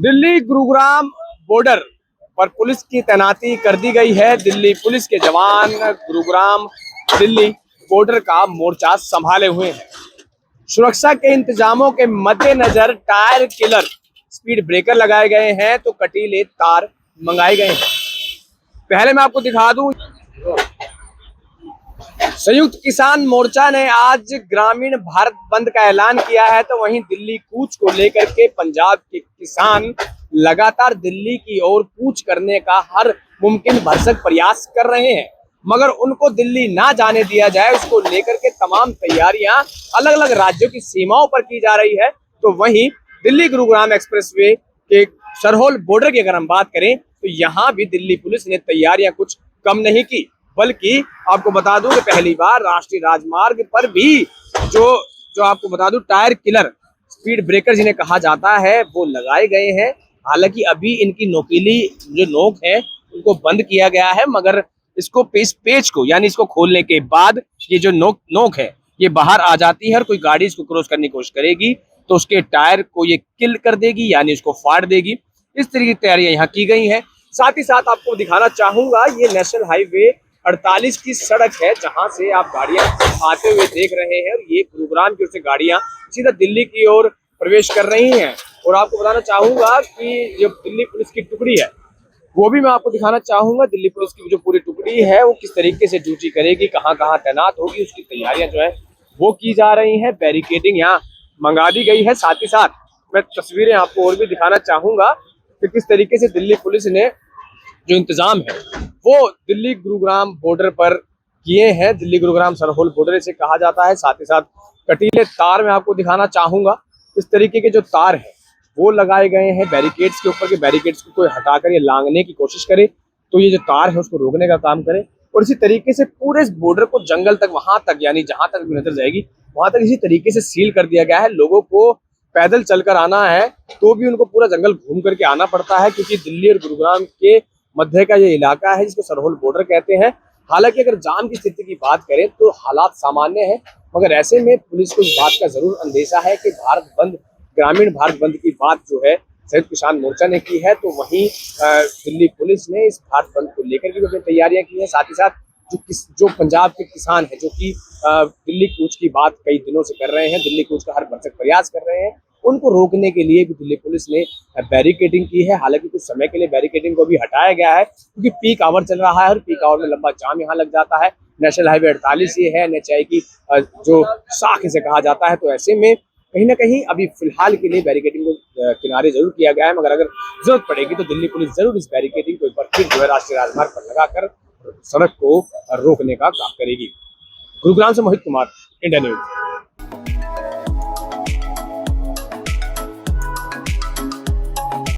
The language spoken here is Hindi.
दिल्ली गुरुग्राम बॉर्डर पर पुलिस की तैनाती कर दी गई है। दिल्ली पुलिस के जवान गुरुग्राम दिल्ली बॉर्डर का मोर्चा संभाले हुए हैं। सुरक्षा के इंतजामों के मद्देनजर टायर किलर स्पीड ब्रेकर लगाए गए हैं तो कटीले तार मंगाए गए हैं। पहले मैं आपको दिखा दूं, संयुक्त किसान मोर्चा ने आज ग्रामीण भारत बंद का ऐलान किया है, तो वहीं दिल्ली कूच को लेकर के पंजाब के किसान लगातार दिल्ली की ओर कूच करने का हर मुमकिन भरसक प्रयास कर रहे हैं, मगर उनको दिल्ली ना जाने दिया जाए उसको लेकर के तमाम तैयारियां अलग अलग राज्यों की सीमाओं पर की जा रही है। तो वहीं दिल्ली गुरुग्राम एक्सप्रेसवे के सरहोल बॉर्डर की अगर हम बात करें तो यहाँ भी दिल्ली पुलिस ने तैयारियां कुछ कम नहीं की, बल्कि आपको बता दूं कि पहली बार राष्ट्रीय राजमार्ग पर भी जो आपको बता दूं टायर किलर स्पीड ब्रेकर जिन्हें कहा जाता है वो लगाए गए हैं। हालांकि अभी इनकी नोकीली जो नोक है उनको बंद किया गया है, मगर इसको पेच को यानी इसको खोलने के बाद ये जो नोक है ये बाहर आ जाती है और कोई गाड़ी इसको क्रॉस करने की कोशिश करेगी तो उसके टायर को ये किल कर देगी, यानी उसको फाड़ देगी। इस तरीके की तैयारियां यहाँ की गई हैं। साथ ही साथ आपको दिखाना चाहूंगा, ये नेशनल हाईवे 48 की सड़क है जहां से आप गाड़ियां आते हुए देख रहे हैं, और ये गुरुग्राम की ओर से गाड़ियां सीधा दिल्ली की ओर प्रवेश कर रही हैं। और आपको बताना चाहूंगा कि जो दिल्ली पुलिस की टुकड़ी है वो भी मैं आपको दिखाना चाहूंगा। दिल्ली पुलिस की जो पूरी टुकड़ी है वो किस तरीके से ड्यूटी करेगी, कहाँ कहाँ तैनात होगी, उसकी तैयारियां जो है वो की जा रही है। बैरिकेडिंग यहाँ मंगा दी गई है। साथ ही साथ मैं तस्वीरें आपको और भी दिखाना चाहूंगा कि किस तरीके से दिल्ली पुलिस ने जो इंतजाम है वो दिल्ली गुरुग्राम बॉर्डर पर किए हैं। दिल्ली गुरुग्राम सरहोल बॉर्डर इसे कहा जाता है। साथ ही साथ कटीले तार मैं आपको दिखाना चाहूंगा। इस तरीके के जो तार है वो लगाए गए हैं बैरिकेड्स के ऊपर, के बैरिकेड्स को कोई हटाकर ये लांघने की कोशिश करे तो ये जो तार है उसको रोकने का काम करे। और इसी तरीके से पूरे इस बॉर्डर को जंगल तक, वहां तक यानी जहां तक नजर जाएगी वहां तक इसी तरीके से सील कर दिया गया है। लोगों को पैदल चलकर आना है तो भी उनको पूरा जंगल घूम करके आना पड़ता है, क्योंकि दिल्ली और गुरुग्राम के मध्य का ये इलाका है जिसको सरहोल बॉर्डर कहते हैं। हालांकि अगर जाम की स्थिति की बात करें तो हालात सामान्य है, मगर ऐसे में पुलिस को इस बात का जरूर अंदेशा है कि भारत बंद, ग्रामीण भारत बंद की बात जो है संयुक्त किसान मोर्चा ने की है, तो वहीं दिल्ली पुलिस ने इस भारत बंद को लेकर के अपनी तैयारियां की हैं। साथ ही साथ जो पंजाब के किसान हैं जो कि दिल्ली कूच की बात कई दिनों से कर रहे हैं, दिल्ली कूच का हर भरसक प्रयास कर रहे हैं, उनको रोकने के लिए भी दिल्ली पुलिस ने बैरिकेडिंग की है। हालांकि कुछ समय के लिए बैरिकेडिंग को भी हटाया गया है क्योंकि पीक आवर चल रहा है और पीक आवर में लंबा जाम यहाँ लग जाता है। नेशनल हाईवे 48 ये है, NHI की जो शाख इसे कहा जाता है। तो ऐसे में कहीं ना कहीं अभी फिलहाल के लिए बैरिकेडिंग को किनारे जरूर किया गया है, मगर अगर जरूरत पड़ेगी तो दिल्ली पुलिस जरूर इस बैरिकेडिंग को एक बार फिर जो है राष्ट्रीय राजमार्ग पर लगाकर सड़क को रोकने का काम करेगी। गुरुग्राम से मोहित कुमार, इंडिया न्यूज।